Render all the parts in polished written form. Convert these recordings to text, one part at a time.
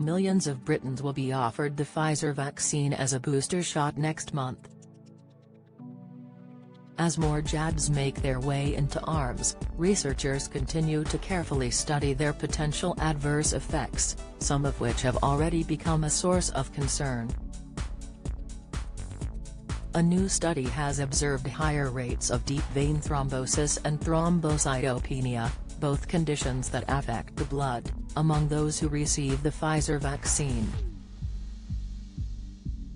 millions of Britons will be offered the Pfizer vaccine as a booster shot next month. As more jabs make their way into arms, researchers continue to carefully study their potential adverse effects, some of which have already become a source of concern. A new study has observed higher rates of deep vein thrombosis and thrombocytopenia, both conditions that affect the blood, among those who receive the Pfizer vaccine.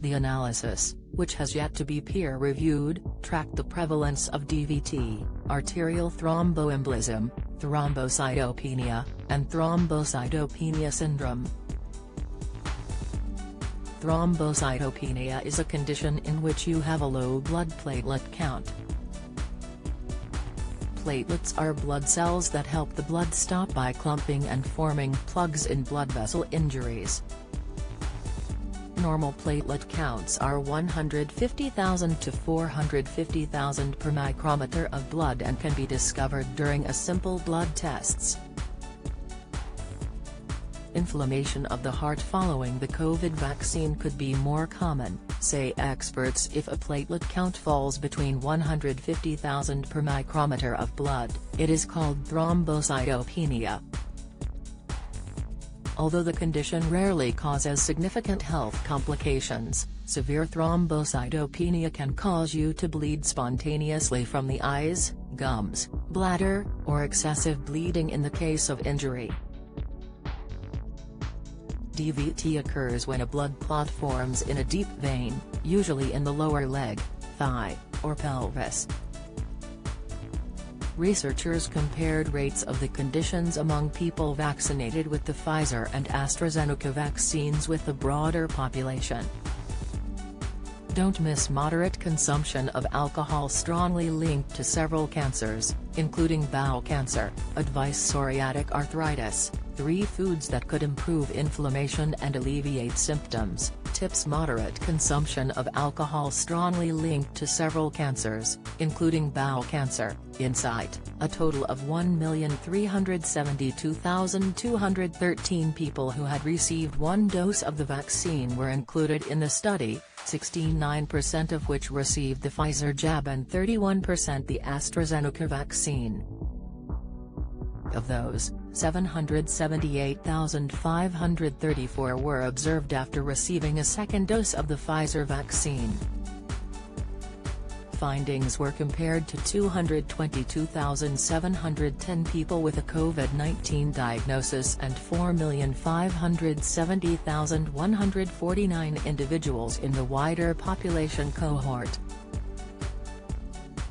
The analysis, which has yet to be peer-reviewed, tracked the prevalence of DVT, arterial thromboembolism, thrombocytopenia, and thrombocytopenia syndrome. Thrombocytopenia is a condition in which you have a low blood platelet count. Platelets are blood cells that help the blood stop by clumping and forming plugs in blood vessel injuries. Normal platelet counts are 150,000 to 450,000 per micrometer of blood and can be discovered during a simple blood tests. Inflammation of the heart following the COVID vaccine could be more common, say experts, if a platelet count falls between 150,000 per micrometer of blood. It is called thrombocytopenia. Although the condition rarely causes significant health complications, severe thrombocytopenia can cause you to bleed spontaneously from the eyes, gums, bladder, or excessive bleeding in the case of injury. DVT occurs when a blood clot forms in a deep vein, usually in the lower leg, thigh, or pelvis. Researchers compared rates of the conditions among people vaccinated with the Pfizer and AstraZeneca vaccines with the broader population. Don't miss moderate consumption of alcohol strongly linked to several cancers, including bowel cancer, advice psoriatic arthritis, 3 foods that could improve inflammation and alleviate symptoms, tips moderate consumption of alcohol strongly linked to several cancers, including bowel cancer, insight, a total of 1,372,213 people who had received 1 dose of the vaccine were included in the study, 69% of which received the Pfizer jab and 31% the AstraZeneca vaccine. Of those, 778,534 were observed after receiving a second dose of the Pfizer vaccine. Findings were compared to 222,710 people with a COVID-19 diagnosis and 4,570,149 individuals in the wider population cohort.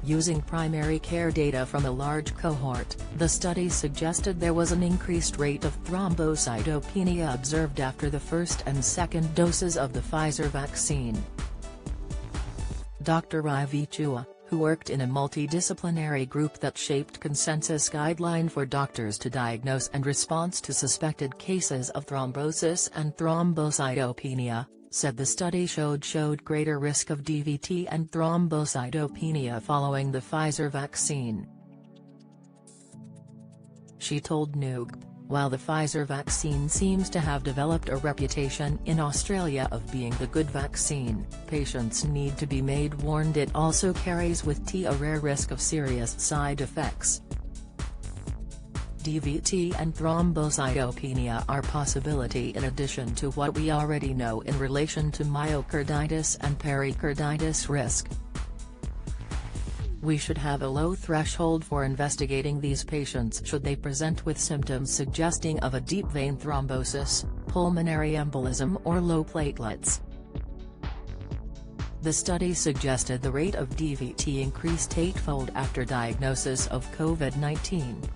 Using primary care data from a large cohort, the study suggested there was an increased rate of thrombocytopenia observed after the first and second doses of the Pfizer vaccine. Dr. Ravi Chua, who worked in a multidisciplinary group that shaped consensus guideline for doctors to diagnose and response to suspected cases of thrombosis and thrombocytopenia, said the study showed greater risk of DVT and thrombocytopenia following the Pfizer vaccine. She told Noog, while the Pfizer vaccine seems to have developed a reputation in Australia of being the good vaccine, patients need to be made warned it also carries with it a rare risk of serious side effects. DVT and thrombocytopenia are possibility in addition to what we already know in relation to myocarditis and pericarditis risk. We should have a low threshold for investigating these patients should they present with symptoms suggesting of a deep vein thrombosis, pulmonary embolism or low platelets. The study suggested the rate of DVT increased 8-fold after diagnosis of COVID-19.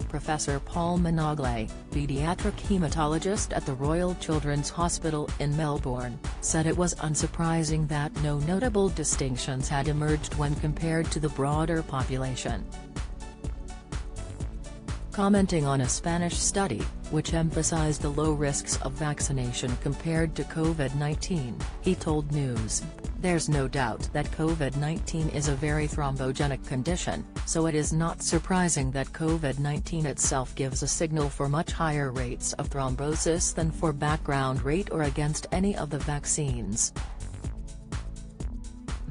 Professor Paul Managle, paediatric hematologist at the Royal Children's Hospital in Melbourne, said it was unsurprising that no notable distinctions had emerged when compared to the broader population. Commenting on a Spanish study, which emphasized the low risks of vaccination compared to COVID-19, he told News. There's no doubt that COVID-19 is a very thrombogenic condition, so it is not surprising that COVID-19 itself gives a signal for much higher rates of thrombosis than for background rate or against any of the vaccines.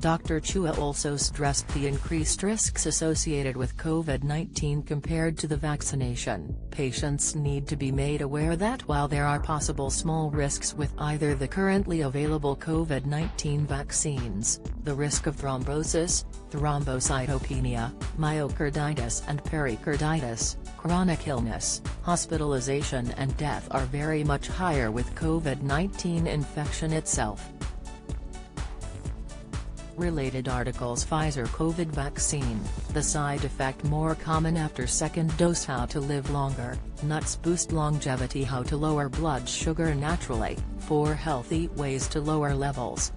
Dr. Chua also stressed the increased risks associated with COVID-19 compared to the vaccination. Patients need to be made aware that while there are possible small risks with either the currently available COVID-19 vaccines, the risk of thrombosis, thrombocytopenia, myocarditis and pericarditis, chronic illness, hospitalization and death are very much higher with COVID-19 infection itself. Related articles: Pfizer COVID vaccine, the side effect more common after second dose, how to live longer, nuts boost longevity, how to lower blood sugar naturally, 4 healthy ways to lower levels.